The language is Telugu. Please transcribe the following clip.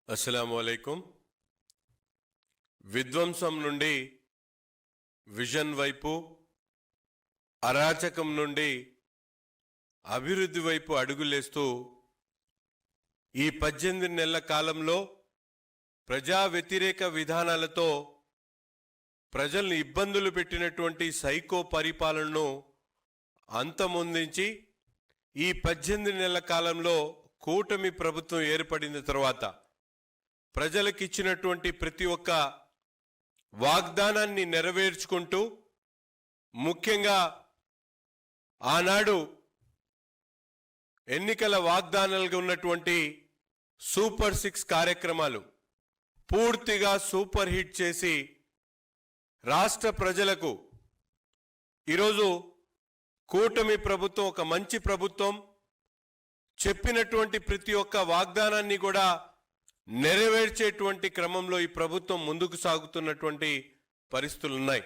అస్సలాముఅలైకుం. విధ్వంసం నుండి విజన్ వైపు, అరాచకం నుండి అభివృద్ధి వైపు అడుగులేస్తూ ఈ 18 నెలల కాలంలో ప్రజా వ్యతిరేక విధానాలతో ప్రజల్ని ఇబ్బందులు పెట్టినటువంటి సైకో పరిపాలనను అంతమొందించి ఈ 18 నెలల కాలంలో కూటమి ప్రభుత్వం ఏర్పడిన తర్వాత ప్రజలకిచ్చినటువంటి ప్రతి ఒక్క వాగ్దానాన్ని నెరవేర్చుకుంటూ, ముఖ్యంగా ఆనాడు ఎన్నికల వాగ్దానాలుగా ఉన్నటువంటి సూపర్ 6 కార్యక్రమాలు పూర్తిగా సూపర్ హిట్ చేసి రాష్ట్ర ప్రజలకు ఈరోజు కూటమి ప్రభుత్వం ఒక మంచి ప్రభుత్వం, చెప్పినటువంటి ప్రతి ఒక్క వాగ్దానాన్ని కూడా నెరవేర్చేటువంటి క్రమంలో ఈ ప్రభుత్వం ముందుకు సాగుతున్నటువంటి పరిస్థితులు ఉన్నాయి.